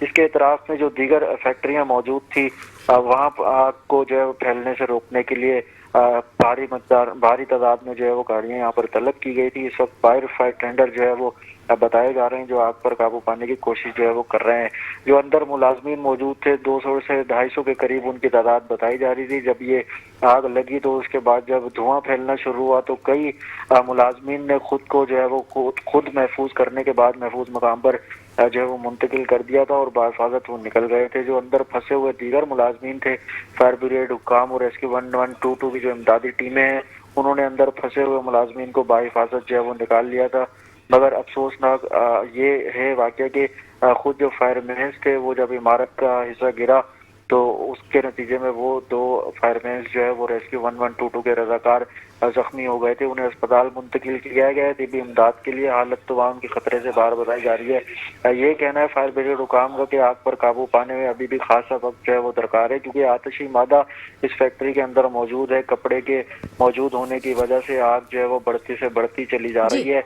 اس کے اطراف میں جو دیگر فیکٹریاں موجود تھی وہاں آگ کو جو ہے پھیلنے سے روکنے کے لیے بھاری تعداد میں جو ہے وہ گاڑیاں یہاں پر طلب کی گئی تھی. اس وقت فائر ٹینڈر جو ہے وہ بتائے جا رہے ہیں جو آگ پر قابو پانے کی کوشش جو ہے وہ کر رہے ہیں. جو اندر ملازمین موجود تھے 200 سے 250 کے قریب ان کی تعداد بتائی جا رہی تھی. جب یہ آگ لگی تو اس کے بعد جب دھواں پھیلنا شروع ہوا تو کئی ملازمین نے خود کو جو ہے وہ خود محفوظ کرنے کے بعد محفوظ مقام پر جو ہے وہ منتقل کر دیا تھا اور بحفاظت وہ نکل گئے تھے. جو اندر پھنسے ہوئے دیگر ملازمین تھے فائر بریگیڈ حکام اور ریسکیو 1122 کی جو امدادی ٹیمیں ہیں انہوں نے اندر پھنسے ہوئے ملازمین کو بحفاظت جو ہے وہ نکال لیا تھا. مگر افسوسناک یہ ہے واقعہ کہ خود جو فائر مینز تھے وہ جب عمارت کا حصہ گرا تو اس کے نتیجے میں وہ 2 فائر مینز جو ہے وہ ریسکیو 1122 کے رضاکار زخمی ہو گئے تھے. انہیں اسپتال منتقل کیا گیا ہے طبی امداد کے لیے. حالت تو وہاں ان کی خطرے سے باہر بتائی جا رہی ہے. یہ کہنا ہے فائر بریگیڈ حکام کا کہ آگ پر قابو پانے میں ابھی بھی خاصا وقت جو ہے وہ درکار ہے کیونکہ آتشی مادہ اس فیکٹری کے اندر موجود ہے. کپڑے کے موجود ہونے کی وجہ سے آگ جو ہے وہ بڑھتی سے بڑھتی چلی جا رہی ہے.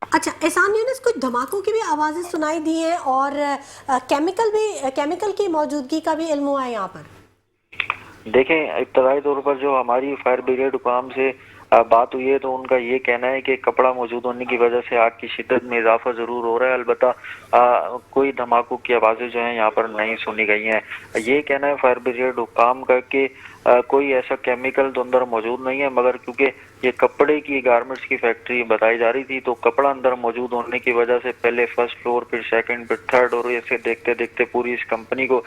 اچھا احسان یونس، کچھ دھماکوں کی بھی آوازیں سنائی دی ہیں اور کیمیکل کی موجودگی کا بھی علم ہوا ہے یہاں پر؟ دیکھیں ابتدائی طور پر جو ہماری فائر بریگیڈ حکام سے بات ہوئی ہے تو ان کا یہ کہنا ہے کہ کپڑا موجود ہونے کی وجہ سے آگ کی شدت میں اضافہ ضرور ہو رہا ہے. البتہ کوئی دھماکوں کی آوازیں جو ہیں یہاں پر نہیں سنی گئی ہیں. یہ کہنا ہے فائر بریگیڈ حکام کا کہ کوئی ایسا کیمیکل تو اندر موجود نہیں ہے، مگر کیونکہ یہ کپڑے کی گارمنٹس کی فیکٹری بتائی جا رہی تھی تو کپڑا اندر موجود ہونے کی وجہ سے پہلے فرسٹ فلور پھر سیکنڈ پھر تھرڈ اور ایسے دیکھتے دیکھتے پوری اس کمپنی کو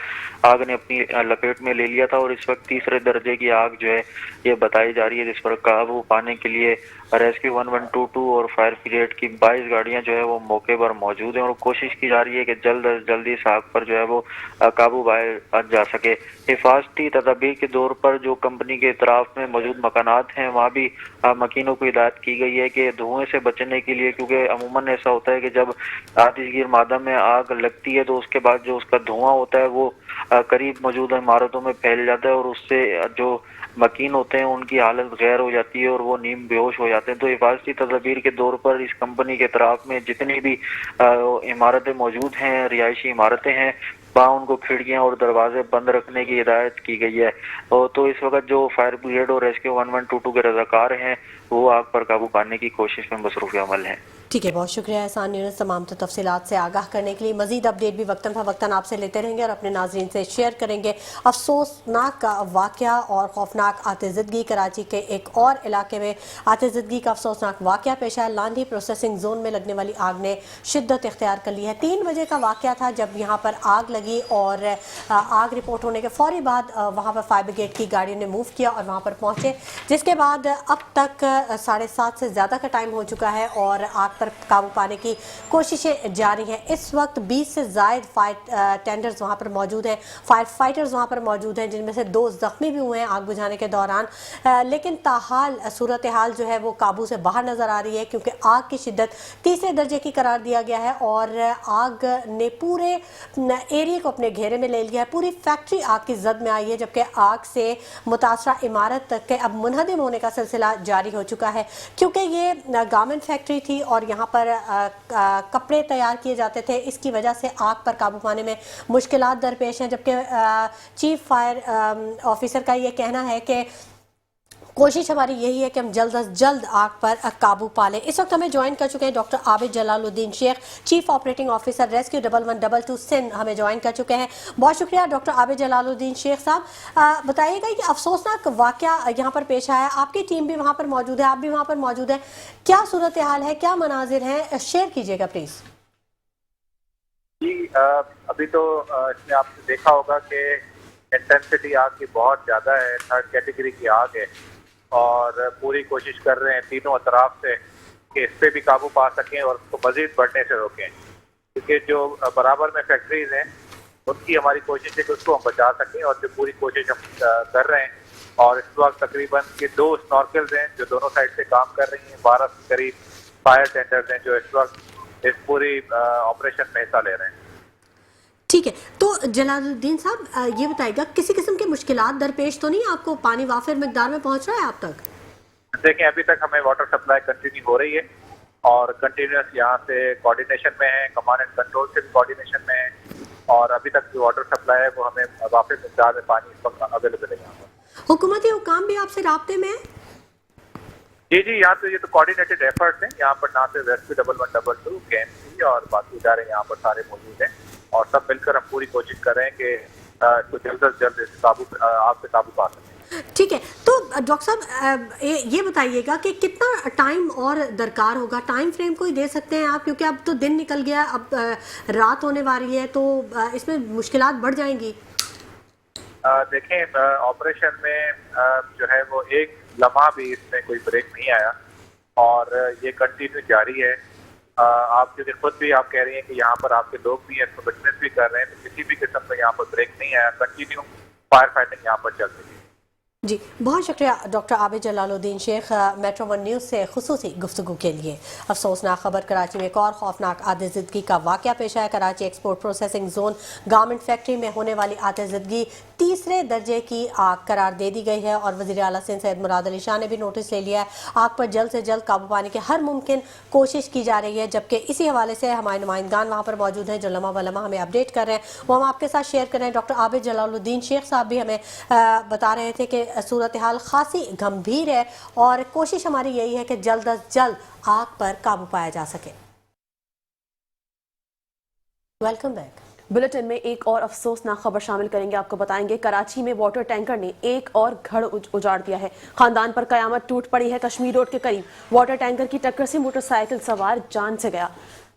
آگ نے اپنی لپیٹ میں لے لیا تھا. اور اس وقت تیسرے درجے کی آگ جو ہے یہ بتائی جا رہی ہے جس پر قابو پانے کے لیے ریسکیو 1122 اور فائر بریگیڈ کی 22 گاڑیاں جو ہے وہ موقع پر موجود ہیں اور کوشش کی جا رہی ہے کہ جلد از جلد اس آگ پر جو ہے وہ قابو پایا جا سکے. حفاظتی تدابیر کے طور پر جو کمپنی کے اطراف میں موجود مکانات ہیں وہاں بھی مکینوں کو ہدایت کی گئی ہے کہ دھوئیں سے بچنے کے لیے، کیونکہ عموماً ایسا ہوتا ہے کہ جب آتش گیر مادہ میں آگ لگتی ہے تو اس کے بعد جو اس کا دھواں ہوتا ہے وہ قریب موجود عمارتوں میں پھیل جاتا ہے اور اس سے جو مکین ہوتے ہیں ان کی حالت غیر ہو جاتی ہے اور وہ نیم بے ہوش ہو جاتے ہیں. تو حفاظتی تدابیر کے طور پر اس کمپنی کے اطراف میں جتنی بھی عمارتیں موجود ہیں، رہائشی عمارتیں ہیں، وہاں ان کو کھڑکیاں اور دروازے بند رکھنے کی ہدایت کی گئی ہے. تو اس وقت جو فائر بریگیڈ اور ریسکیو 1122 کے رضاکار ہیں وہ آگ پر قابو پانے کی کوشش میں مصروف عمل ہیں. ٹھیک ہے، بہت شکریہ احسان یونس تمام تفصیلات سے آگاہ کرنے کے لیے. مزید اپڈیٹ بھی وقتاً فوقتاً آپ سے لیتے رہیں گے اور اپنے ناظرین سے شیئر کریں گے. افسوسناک واقعہ اور خوفناک آتش زدگی، کراچی کے ایک اور علاقے میں آتش زدگی کا افسوسناک واقعہ پیش آیا. لاندھی پروسیسنگ زون میں لگنے والی آگ نے شدت اختیار کر لی ہے. 3 بجے کا واقعہ تھا جب یہاں پر آگ لگی اور آگ رپورٹ ہونے کے فوری بعد وہاں پر فائر بریگیڈ کی گاڑیوں نے موو کیا اور وہاں پر پہنچے، جس کے بعد اب تک 7:30 سے زیادہ کا ٹائم ہو چکا ہے اور آگ پر قابو پانے کی کوششیں جاری ہیں. اس وقت 20 سے زائد فائر ٹینڈرز وہاں پر موجود ہیں، فائر فائٹرز وہاں پر موجود ہیں، جن میں سے 2 زخمی بھی ہوئے ہیں آگ بجھانے کے دوران. لیکن تاحال صورتحال جو ہے وہ قابو سے باہر نظر آ رہی ہے کیونکہ آگ کی شدت 3 درجے کی قرار دیا گیا ہے اور آگ نے پورے ایریے کو اپنے گھیرے میں لے لیا ہے. پوری فیکٹری آگ کی زد میں آئی ہے جبکہ آگ سے متاثرہ عمارت تک کے اب منہدم ہونے کا سلسلہ جاری ہو چکا ہے. کیونکہ یہ گارمنٹ فیکٹری تھی اور یہاں پر کپڑے تیار کیے جاتے تھے، اس کی وجہ سے آگ پر قابو پانے میں مشکلات درپیش ہیں. جبکہ چیف فائر آفیسر کا یہ کہنا ہے کہ کوشش ہماری یہی ہے کہ ہم جلد از جلد آگ پر قابو پا لیں. اس وقت ہمیں جوائن کر چکے ہیں ڈاکٹر عابد جلال الدین شیخ، chief operating officer rescue 1122 Sindh ہمیں جوائن کر چکے ہیں. بہت شکریہ ڈاکٹر عابد جلال الدین شیخ صاحب. بتائیے گا کہ افسوسناک واقعہ یہاں پر پیش آیا، آپ کی ٹیم بھی وہاں پر موجود ہے، آپ بھی وہاں پر موجود ہیں، کیا صورتحال ہے، کیا مناظر ہیں، شیئر کیجیے گا پلیز. جی ابھی تو اس میں آپ نے دیکھا ہوگا کہ انٹینسٹی آگ کی بہت زیادہ ہے، 3rd کیٹیگری کی آگ ہے اور پوری کوشش کر رہے ہیں تینوں اطراف سے کہ اس پہ بھی قابو پا سکیں اور اس کو مزید بڑھنے سے روکیں. کیونکہ جو برابر میں فیکٹریز ہیں ان کی ہماری کوشش ہے کہ اس کو ہم بچا سکیں اور جو پوری کوشش ہم کر رہے ہیں. اور اس وقت تقریباً 2 اسنارکلز ہیں جو دونوں سائڈ سے کام کر رہی ہیں. 12 کے قریب فائر ٹینڈرز ہیں جو اس وقت اس پوری آپریشن میں حصہ لے رہے ہیں. ٹھیک ہے، تو جلال الدین صاحب یہ بتائیے گا کسی قسم کے مشکلات درپیش تو نہیں، آپ کو پانی وافر مقدار میں پہنچ رہا ہے آپ تک؟ دیکھیں ابھی تک ہمیں واٹر سپلائی کنٹینیو ہو رہی ہے اور کنٹینیوس یہاں سے کوارڈینیشن میں ہے، کمانڈ اینڈ کنٹرول سے بھی کوارڈینیشن میں ہے، اور ابھی تک جو واٹر سپلائی ہے وہ ہمیں وافر مقدار میں پانی اس وقت اویلیبل ہے یہاں پر۔ حکومتی حکام بھی آپ سے رابطے میں ہیں؟ جی یہاں تو یہ تو کوارڈینیٹڈ ایفرٹس ہیں، یہاں پر نہ صرف ریسکیو 1112 KMC اور باقی ادارے یہاں پر سارے موجود ہیں، اور سب مل کر ہم پوری کوشش کر رہے ہیں کہ اس کو جلد از جلد اس آپ سے قابو پا سکیں۔ ٹھیک ہے، تو ڈاکٹر صاحب یہ بتائیے گا کہ کتنا ٹائم اور درکار ہوگا، ٹائم فریم کوئی دے سکتے ہیں آپ؟ کیونکہ اب تو دن نکل گیا، اب رات ہونے والی ہے، تو اس میں مشکلات بڑھ جائیں گی۔ دیکھیں آپریشن میں جو ہے وہ ایک لمحہ بھی اس میں کوئی بریک نہیں آیا، اور یہ کنٹینیو جاری ہے۔ آپ کیونکہ خود بھی آپ کہہ رہی ہیں کہ یہاں پر آپ کے لوگ بھی ہیں، اس کو وٹنس بھی کر رہے ہیں، تو کسی بھی قسم کا یہاں پر بریک نہیں آیا، کنٹینیو فائر فائٹنگ یہاں پر چل رہی ہے۔ جی بہت شکریہ ڈاکٹر عابد جلال الدین شیخ، میٹرو ون نیوز سے خصوصی گفتگو کے لیے۔ افسوسناک خبر، کراچی میں ایک اور خوفناک آتش زدگی کا واقعہ پیش آیا۔ Karachi export processing zone garment factory میں ہونے والی آتش زدگی تیسرے درجے کی آگ قرار دے دی گئی ہے، اور وزیر اعلیٰ سندھ سید مراد علی شاہ نے بھی نوٹس لے لیا ہے۔ آگ پر جلد سے جلد قابو پانے کی ہر ممکن کوشش کی جا رہی ہے، جبکہ اسی حوالے سے ہمارے نمائندگان وہاں پر موجود ہیں جو لمحہ بلمحہ ہمیں اپڈیٹ کر رہے ہیں، وہ ہم آپ کے ساتھ شیئر کر رہے ہیں۔ ڈاکٹر عابد جلال الدین شیخ صاحب بھی ہمیں بتا رہے تھے کہ صورتحال خاصی گمبھیر ہے، اور کوشش ہماری یہی ہے کہ جلد از جلد آگ پر قابو پایا جا سکے۔ Welcome back. بلٹن میں ایک اور افسوسناک خبر شامل کریں گے، آپ کو بتائیں گے کراچی میں واٹر ٹینکر نے ایک اور گھر اجاڑ دیا ہے، خاندان پر قیامت ٹوٹ پڑی ہے۔ کشمیر روڈ کے قریب واٹر ٹینکر کی ٹکر سے موٹر سائیکل سوار جان سے گیا۔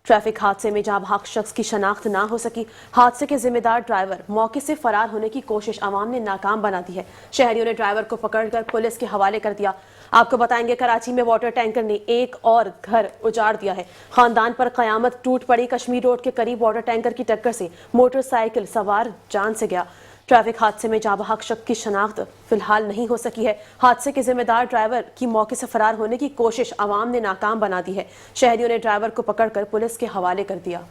ٹریفک حادثے میں جاں بحق شخص کی شناخت نہ ہو سکی۔ حادثے کے ذمہ دار ڈرائیور موقع سے فرار ہونے کی کوشش عوام نے ناکام بنا دی ہے، شہریوں نے ڈرائیور کو پکڑ کر پولیس کے حوالے کر دیا۔ آپ کو بتائیں گے کراچی میں واٹر ٹینکر نے ایک اور گھر اجاڑ دیا ہے، خاندان پر قیامت ٹوٹ پڑی۔ کشمیر روڈ کے قریب واٹر ٹینکر کی ٹکر سے موٹر سائیکل سوار جان سے گیا۔ ٹریفک حادثے میں جاں بحق شخص کی شناخت فی الحال نہیں ہو سکی ہے۔ حادثے کے ذمہ دار ڈرائیور کی موقع سے فرار ہونے کی کوشش عوام نے ناکام بنا دی ہے، شہریوں نے ڈرائیور کو پکڑ کر پولیس کے حوالے کر دیا۔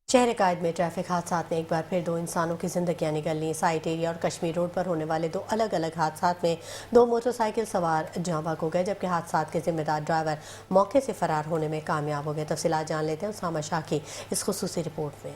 شہر قائد میں ٹریفک حادثات میں ایک بار پھر 2 انسانوں کی زندگیاں نکل لیں۔ سائٹ ایریا اور کشمیر روڈ پر ہونے والے 2 الگ الگ حادثات میں 2 موٹر سائیکل سوار جاں بحق ہو گئے، جبکہ حادثات کے ذمہ دار ڈرائیور موقع سے فرار ہونے میں کامیاب ہو گئے۔ تفصیلات جان لیتے ہیں اسامہ شاہ کی اس خصوصی رپورٹ میں۔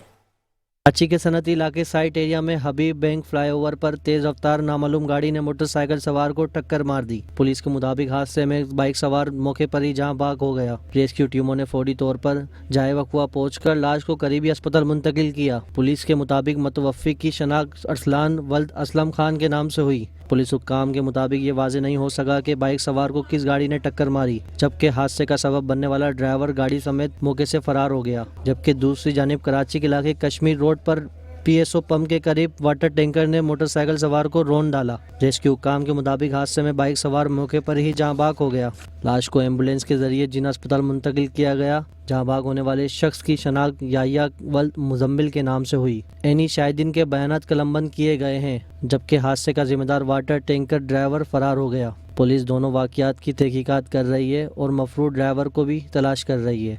کراچی کے صنعتی علاقے سائٹ ایریا میں حبیب بینک فلائی اوور پر تیز رفتار نامعلوم گاڑی نے موٹر سائیکل سوار کو ٹکر مار دی۔ پولیس کے مطابق حادثے میں بائک سوار موقع پر ہی جاں بحق ہو گیا۔ ریسکیو ٹیموں نے فوری طور پر جائے وقوع پہنچ کر لاش کو قریبی اسپتال منتقل کیا۔ پولیس کے مطابق متوفی کی شناخت ارسلان ولد اسلم خان کے نام سے ہوئی۔ پولیس حکام کے مطابق یہ واضح نہیں ہو سکا کہ بائک سوار کو کس گاڑی نے ٹکر ماری، جبکہ حادثے کا سبب بننے والا ڈرائیور گاڑی سمیت موقع سے فرار ہو گیا، جبکہ دوسری جانب کراچی کے علاقے کشمیر روڈ پر PSO پمپ کے قریب واٹر ٹینکر نے موٹر سائیکل سوار کو رون ڈالا۔ ریسکیو حکام کے مطابق حادثے میں بائک سوار موقع پر ہی جاں بحق ہو گیا۔ لاش کو ایمبولینس کے ذریعے جنا اسپتال منتقل کیا گیا۔ جاں بحق ہونے والے شخص کی شناخت یحییٰ ولد مزمل کے نام سے ہوئی۔ عینی شاہدین کے بیانات قلم بند کیے گئے ہیں، جبکہ حادثے کا ذمہ دار واٹر ٹینکر ڈرائیور فرار ہو گیا۔ پولیس دونوں واقعات کی تحقیقات کر رہی ہے اور مفرور ڈرائیور کو بھی تلاش کر رہی ہے۔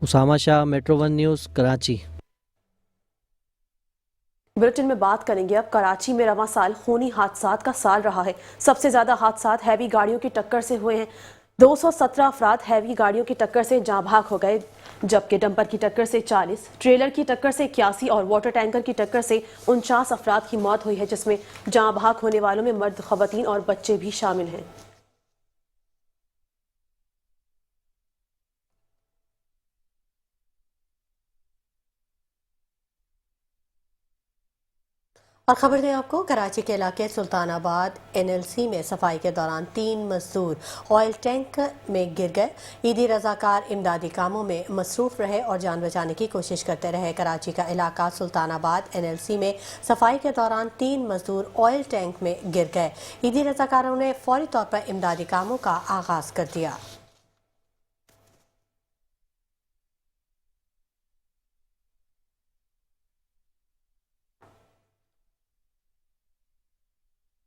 Osama Shah, metro one news, Karachi. Bulletin میں بات کریں گے اب کراچی میں رواں سال خونی حادثات کا سال رہا ہے۔ سب سے زیادہ حادثات ہیوی گاڑیوں کی ٹکر سے ہوئے ہیں۔ 217 افراد ہیوی گاڑیوں کی ٹکر سے جاں بحق ہو گئے، جبکہ ڈمپر کی ٹکر سے 40، ٹریلر کی ٹکر سے 81 اور واٹر ٹینکر کی ٹکر سے 49 افراد کی موت ہوئی ہے، جس میں جاں بحق ہونے والوں میں مرد، خواتین اور بچے بھی شامل ہیں۔ اور خبر دیں آپ کو، کراچی کے علاقے سلطان آباد NLC میں صفائی کے دوران 3 مزدور آئل ٹینک میں گر گئے۔ عیدی رضاکار امدادی کاموں میں مصروف رہے اور جان بچانے کی کوشش کرتے رہے۔ کراچی کا علاقہ سلطان آباد NLC میں صفائی کے دوران 3 مزدور آئل ٹینک میں گر گئے۔ عیدی رضاکاروں نے فوری طور پر امدادی کاموں کا آغاز کر دیا۔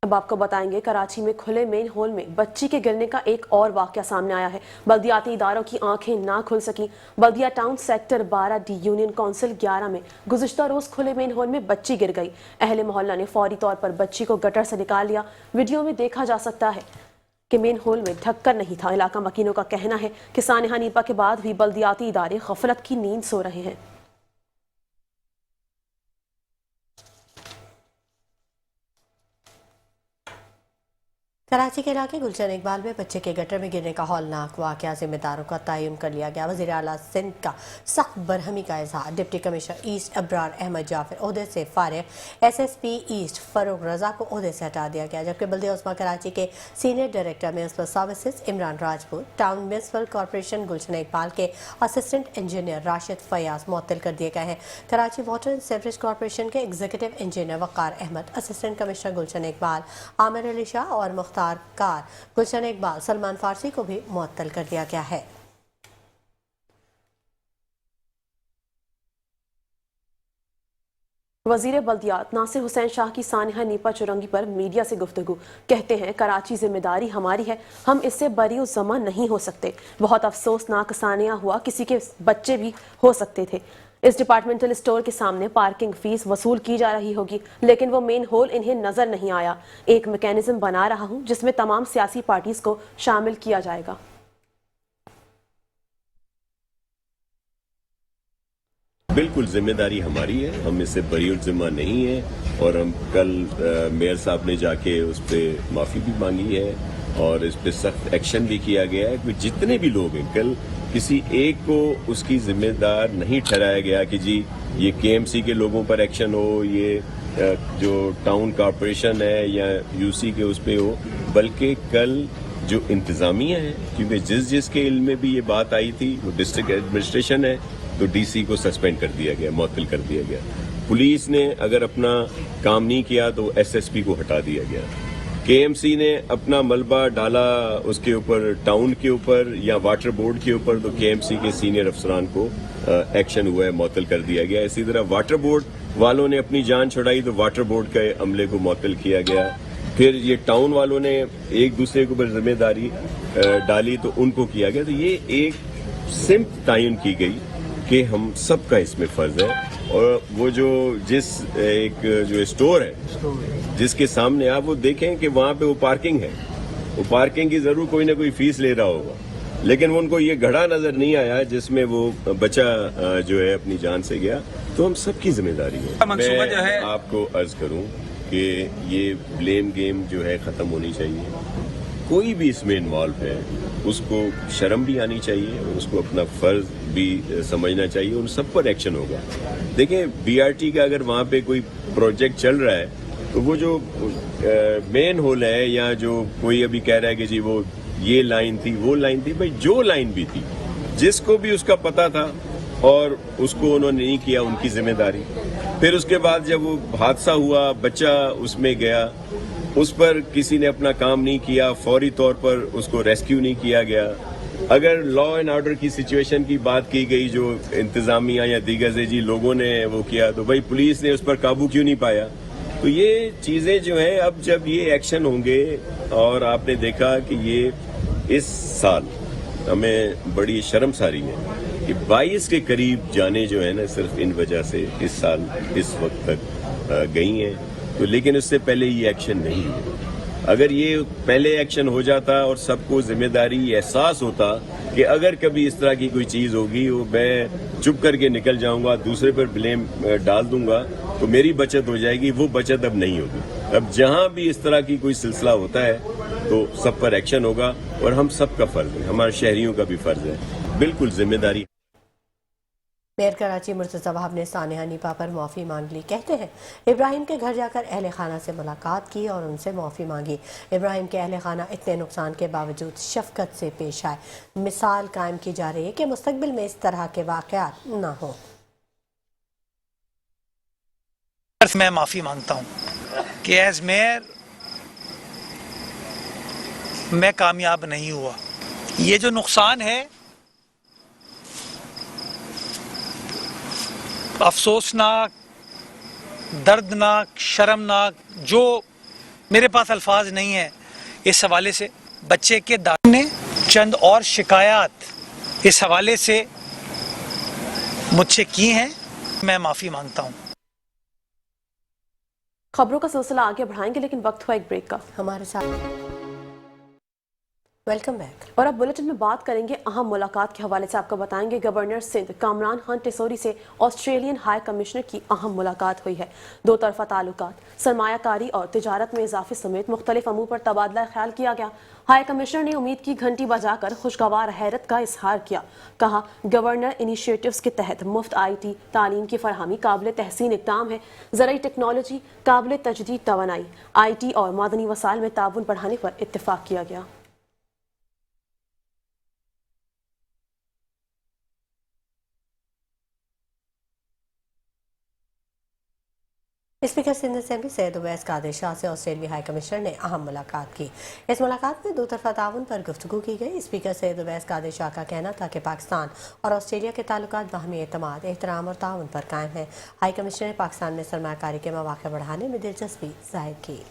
اب آپ کو بتائیں گے کراچی میں کھلے مین ہول میں بچی کے گرنے کا ایک اور واقعہ سامنے آیا ہے۔ بلدیاتی اداروں کی آنکھیں نہ کھل سکیں۔ بلدیہ town sector 12 D union council 11 میں گزشتہ روز کھلے مین ہول میں بچی گر گئی۔ اہل محلہ نے فوری طور پر بچی کو گٹر سے نکال لیا۔ ویڈیو میں دیکھا جا سکتا ہے کہ مین ہول میں ڈھکن نہیں تھا۔ علاقہ مکینوں کا کہنا ہے کہ سانحہ نیپا کے بعد بھی بلدیاتی ادارے غفلت کی نیند سو رہے ہیں۔ کراچی کے علاقے گلشن اقبال میں بچے کے گٹر میں گرنے کا ہولناک واقعہ ذمہ داروں کا تعین کر لیا گیا۔ وزیر اعلیٰ سندھ کا سخت برہمی کا اظہار۔ ڈپٹی کمشنر ایسٹ ابرار احمد جعفر عہدے سے فارغ۔ ایس ایس پی ایسٹ فروغ رضا کو عہدے سے ہٹا دیا گیا، جبکہ بلدیہ عظمیٰ کراچی کے senior director municipal services Imran Rajput, town municipal corporation Gulshan Iqbal کے اسسٹنٹ انجینئر راشد فیاض معطل کر دیے گئے ہیں۔ Karachi water and sewerage corporation کے ایگزیکٹو انجینئر وقار احمد، اسسٹنٹ کمشنر گلشن اقبال عامر علی شاہ اور مختار کار گلشن اقبال سلمان فارسی کو بھی معطل کر دیا گیا ہے۔ وزیر بلدیات ناصر حسین شاہ کی سانحہ نیپا چرنگی پر میڈیا سے گفتگو۔ کہتے ہیں کراچی ذمہ داری ہماری ہے، ہم اس سے بری و ضمع نہیں ہو سکتے۔ بہت افسوسناک سانحہ ہوا، کسی کے بچے بھی ہو سکتے تھے۔ اس ڈپارٹمنٹل اسٹور کے سامنے پارکنگ فیس وصول کی جا رہی ہوگی، لیکن وہ مین ہول انہیں نظر نہیں آیا۔ ایک میکینزم بنا رہا ہوں جس میں تمام سیاسی پارٹیز کو شامل کیا جائے گا۔ بالکل ذمہ داری ہماری ہے، ہم اس سے بری الذمہ نہیں ہیں، اور ہم کل میئر صاحب نے جا کے اس پہ معافی بھی مانگی ہے اور اس پہ سخت ایکشن بھی کیا گیا ہے کہ جتنے بھی لوگ ہیں، کل کسی ایک کو اس کی ذمہ دار نہیں ٹھہرایا گیا کہ جی یہ کے ایم سی کے لوگوں پر ایکشن ہو، یہ جو ٹاؤن کارپوریشن ہے یا یو سی کے اس پہ ہو، بلکہ کل جو انتظامیہ ہے، کیونکہ جس کے علم میں بھی یہ بات آئی تھی وہ ڈسٹرکٹ ایڈمنسٹریشن ہے، تو ڈی سی کو سسپینڈ کر دیا گیا، معطل کر دیا گیا۔ پولیس نے اگر اپنا کام نہیں کیا تو ایس ایس پی کو ہٹا دیا گیا۔ کے ایم سی نے اپنا ملبہ ڈالا اس کے اوپر، ٹاؤن کے اوپر یا واٹر بورڈ کے اوپر، تو کے ایم سی کے سینئر افسران کو ایکشن ہوا ہے، معطل کر دیا گیا۔ اسی طرح واٹر بورڈ والوں نے اپنی جان چھڑائی تو واٹر بورڈ کے عملے کو معطل کیا گیا۔ پھر یہ ٹاؤن والوں نے ایک دوسرے کے اوپر ذمہ داری ڈالی تو ان کو کیا گیا۔ تو یہ ایک سمت تعین کی گئی کہ ہم سب کا اس میں فرض ہے، اور وہ جس ایک جو اسٹور ہے جس کے سامنے آپ وہ دیکھیں کہ وہاں پہ وہ پارکنگ ہے، وہ پارکنگ کی ضرور کوئی نہ کوئی فیس لے رہا ہوگا، لیکن ان کو یہ گڑھا نظر نہیں آیا جس میں وہ بچہ جو ہے اپنی جان سے گیا۔ تو ہم سب کی ذمہ داری ہے۔ میں آپ کو عرض کروں کہ یہ بلیم گیم جو ہے ختم ہونی چاہیے۔ کوئی بھی اس میں انوالو ہے اس کو شرم بھی آنی چاہیے اور اس کو اپنا فرض بھی سمجھنا چاہیے، اور سب پر ایکشن ہوگا۔ دیکھیں بی آر ٹی کا اگر وہاں پہ کوئی پروجیکٹ چل رہا ہے تو وہ جو مین ہول ہے یا جو کوئی ابھی کہہ رہا ہے کہ جی وہ یہ لائن تھی وہ لائن تھی، بھائی جو لائن بھی تھی جس کو بھی اس کا پتہ تھا اور اس کو انہوں نے نہیں کیا، ان کی ذمہ داری۔ پھر اس کے بعد جب وہ حادثہ ہوا، بچہ اس میں گیا، اس پر کسی نے اپنا کام نہیں کیا، فوری طور پر اس کو ریسکیو نہیں کیا گیا۔ اگر لا اینڈ آرڈر کی سچویشن کی بات کی گئی جو انتظامیہ یا دیگر سے جی لوگوں نے وہ کیا، تو بھائی پولیس نے اس پر قابو کیوں نہیں پایا؟ تو یہ چیزیں جو ہیں اب جب یہ ایکشن ہوں گے، اور آپ نے دیکھا کہ یہ اس سال ہمیں بڑی شرمساری ہے کہ 22 کے قریب جانیں جو ہیں نا صرف ان وجہ سے اس سال اس وقت تک گئی ہیں، تو لیکن اس سے پہلے یہ ایکشن نہیں ہوا۔ اگر یہ پہلے ایکشن ہو جاتا اور سب کو ذمہ داری احساس ہوتا کہ اگر کبھی اس طرح کی کوئی چیز ہوگی وہ میں چپ کر کے نکل جاؤں گا، دوسرے پر بلیم ڈال دوں گا تو میری بچت ہو جائے گی، وہ بچت اب نہیں ہوگی۔ اب جہاں بھی اس طرح کی کوئی سلسلہ ہوتا ہے تو سب پر ایکشن ہوگا، اور ہم سب کا فرض ہے، ہمارے شہریوں کا بھی فرض ہے، بالکل ذمہ داری۔ میئر کراچی مرتضی وہاب نے سانحہ نیپا پر معافی مانگ لی۔ کہتے ہیں ابراہیم کے گھر جا کر اہل خانہ سے ملاقات کی اور ان سے معافی مانگی۔ ابراہیم کے اہل خانہ اتنے نقصان کے باوجود شفقت سے پیش آئے۔ مثال قائم کی جا رہی ہے کہ مستقبل میں اس طرح کے واقعات نہ ہوں۔ میں معافی مانگتا ہوں کہ ایز میئر میں کامیاب نہیں ہوا۔ یہ جو نقصان ہے افسوسناک، دردناک، شرمناک، جو میرے پاس الفاظ نہیں ہے اس حوالے سے. بچے کے دادا نے چند اور شکایات اس حوالے سے مجھ سے کی ہیں. میں معافی مانگتا ہوں. خبروں کا سلسلہ آگے بڑھائیں گے لیکن وقت ہوا ایک بریک کا. ہمارے ساتھ ویلکم بیک. اور اب بلیٹن میں بات کریں گے اہم ملاقات کے حوالے سے. آپ کو بتائیں گے گورنر سندھ کامران خان ٹیسوری سے آسٹریلین ہائی کمشنر کی اہم ملاقات ہوئی ہے. دو طرفہ تعلقات، سرمایہ کاری اور تجارت میں اضافے سمیت مختلف امور پر تبادلہ خیال کیا گیا. ہائی کمشنر نے امید کی گھنٹی بجا کر خوشگوار حیرت کا اظہار کیا. کہا گورنر انیشیٹوز کے تحت مفت آئی ٹی تعلیم کی فراہمی قابل تحسین اقدام ہے. زرعی ٹیکنالوجی، قابل تجدید توانائی، آئی ٹی اور معدنی وسائل میں تعاون بڑھانے پر اتفاق کیا گیا. اسپیکر سندھ اسمبلی سید اویس قادر شاہ سے آسٹریلوی ہائی کمشنر نے اہم ملاقات کی. اس ملاقات میں دو طرفہ تعاون پر گفتگو کی گئی. اسپیکر سید اویس قادر شاہ کا کہنا تھا کہ پاکستان اور آسٹریلیا کے تعلقات باہمی اعتماد، احترام اور تعاون پر قائم ہیں. ہائی کمشنر نے پاکستان میں سرمایہ کاری کے مواقع بڑھانے میں دلچسپی ظاہر کی.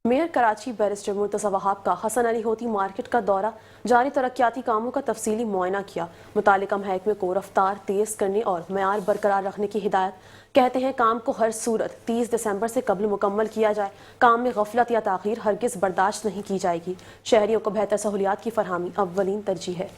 میئر کراچی بیرسٹر مرتضی وہاب کا حسن علی ہوتی مارکیٹ کا دورہ، جاری ترقیاتی کاموں کا تفصیلی معائنہ کیا. متعلقہ محکمے کو رفتار تیز کرنے اور معیار برقرار رکھنے کی ہدایت. کہتے ہیں کام کو ہر صورت 30 دسمبر سے قبل مکمل کیا جائے. کام میں غفلت یا تاخیر ہرگز برداشت نہیں کی جائے گی. شہریوں کو بہتر سہولیات کی فراہمی اولین ترجیح ہے.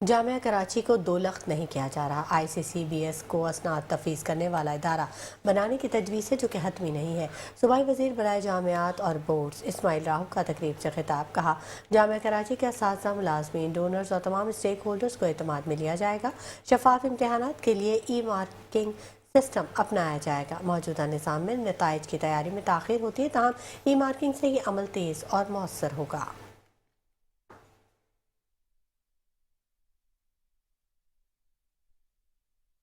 جامعہ کراچی کو دو لخت نہیں کیا جا رہا. آئی سی سی بی ایس کو اسناد تفویض کرنے والا ادارہ بنانے کی تجویز ہے جو کہ حتمی نہیں ہے. صوبائی وزیر برائے جامعات اور بورڈز اسماعیل راہو کا تقریب سے خطاب. کہا جامعہ کراچی کے اساتذہ، ملازمین، ڈونرز اور تمام اسٹیک ہولڈرز کو اعتماد میں لیا جائے گا. شفاف امتحانات کے لیے ای مارکنگ سسٹم اپنایا جائے گا. موجودہ نظام میں نتائج کی تیاری میں تاخیر ہوتی ہے، تاہم ای مارکنگ سے یہ عمل تیز اور مؤثر ہوگا.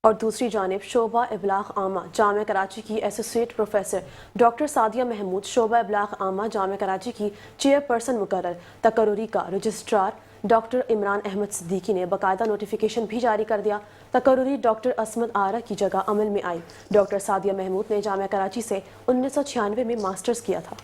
اور دوسری جانب شعبہ ابلاغ عامہ جامعہ کراچی کی associate professor doctor Sadia Mahmood شعبہ ابلاغ عامہ جامعہ کراچی کی چیئر پرسن مقرر. تقرری کا رجسٹرار ڈاکٹر عمران احمد صدیقی نے باقاعدہ نوٹیفیکیشن بھی جاری کر دیا. تقرری ڈاکٹر عصمت آرا کی جگہ عمل میں آئی. ڈاکٹر سعدیہ محمود نے جامعہ کراچی سے 1996 میں ماسٹرز کیا تھا.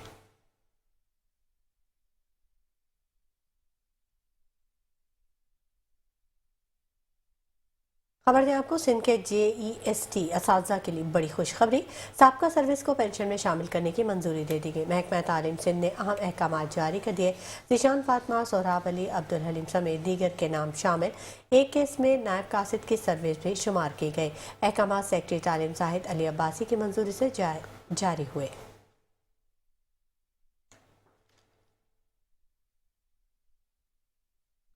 خبر دیں آپ کو، سندھ کے جے ای ایس ٹی اساتذہ کے لیے بڑی خوشخبری. سابقہ سروس کو پینشن میں شامل کرنے کی منظوری دے دی گئی. محکمہ تعلیم سندھ نے اہم احکامات جاری کر دیے. ذیشان فاطمہ، سہراب علی، عبدالحلیم سمیت دیگر کے نام شامل. ایک کیس میں نائب قاصد کی سروس بھی شمار کی گئی. احکامات سیکرٹری تعلیم زاہد علی عباسی کی منظوری سے جاری ہوئے.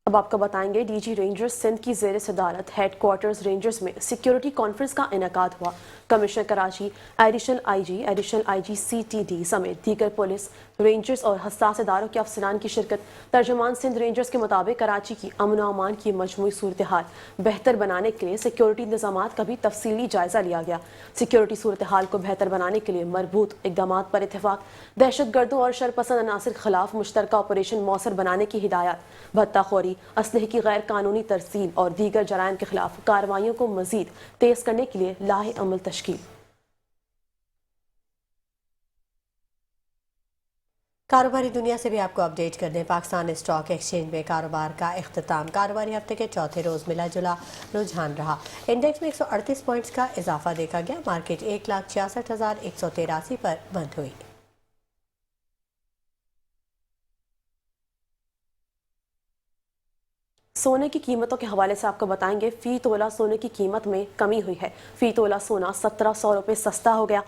اب آپ کو بتائیں گے ڈی جی رینجرز سندھ کی زیر صدارت ہیڈ کوارٹرز رینجرز میں سیکیورٹی کانفرنس کا انعقاد ہوا. Commissioner Karachi, additional I G C T D سمیت دیگر پولیس، رینجرز اور حساس اداروں کے افسران کی شرکت. ترجمان سندھ رینجرز کے مطابق کراچی کی امن و امان کی مجموعی صورتحال بہتر بنانے کے لیے سیکیورٹی انتظامات کا بھی تفصیلی جائزہ لیا گیا. سیکیورٹی صورتحال کو بہتر بنانے کے لیے مربوط اقدامات پر اتفاق. دہشت گردوں اور شرپسند عناصر کے خلاف مشترکہ آپریشن مؤثر بنانے کی ہدایات. بھتہ خوری، اسلحے کی غیر قانونی ترسیل اور دیگر جرائم کے خلاف کارروائیوں کو مزید تیز کرنے کے لیے لاہ عمل تشکیل. کاروباری دنیا سے بھی آپ کو اپڈیٹ کر دیں. پاکستان اسٹاک ایکسچینج میں کاروبار کا اختتام. کاروباری ہفتے کے چوتھے روز ملا جلا رجحان رہا. انڈیکس میں 138 پوائنٹس کا اضافہ دیکھا گیا. مارکیٹ 1,66,183 پر بند ہوئی. سونے کی قیمتوں کے حوالے سے آپ کو بتائیں گے فی تولہ سونے کی قیمت میں کمی ہوئی ہے. فی تولہ سونا 1700 روپے سستا ہو گیا.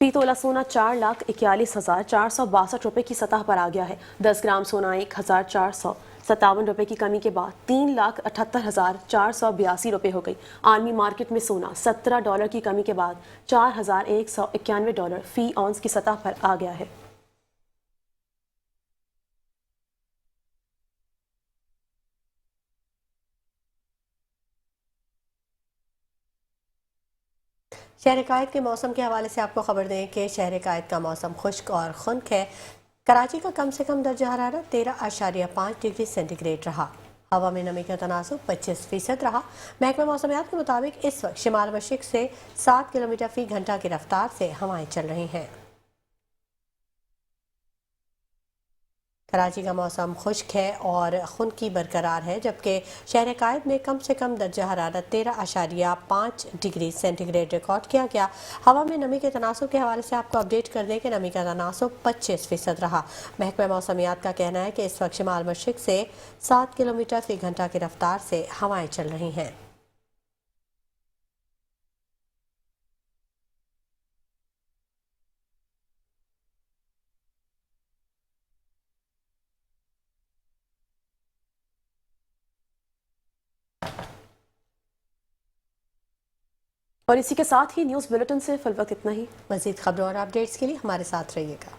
فی تولہ سونا 4,41,462 روپے کی سطح پر آ گیا ہے. 10 گرام سونا 1,457 روپے کی کمی کے بعد 3,78,482 روپے ہو گئی. عالمی مارکیٹ میں سونا $17 کی کمی کے بعد $4,191 فی اونس کی سطح پر آ گیا ہے. شہر قائد کے موسم کے حوالے سے آپ کو خبر دیں کہ شہر قائد کا موسم خشک اور خنک ہے۔ کراچی کا کم سے کم درجہ حرارت 13.5 ڈگری سینٹی گریڈ رہا۔ ہوا میں نمی کا تناسب 25% رہا۔ محکمہ موسمیات کے مطابق اس وقت شمال مشرق سے 7 کلومیٹر فی گھنٹہ کی رفتار سے ہوائیں چل رہی ہیں۔ کراچی کا موسم خشک ہے اور خنکی برقرار ہے، جبکہ شہر قائد میں کم سے کم درجہ حرارت 13.5 ڈگری سینٹی گریڈ ریکارڈ کیا گیا۔ ہوا میں نمی کے تناسب کے حوالے سے آپ کو اپڈیٹ کر دیں کہ نمی کا تناسب 25% رہا۔ محکمہ موسمیات کا کہنا ہے کہ اس وقت شمال مشرق سے 7 کلومیٹر فی گھنٹہ کی رفتار سے ہوائیں چل رہی ہیں۔ اور اسی کے ساتھ ہی نیوز بلیٹن سے فی الوقت اتنا ہی۔ مزید خبروں اور اپڈیٹس کے لیے ہمارے ساتھ رہیے گا۔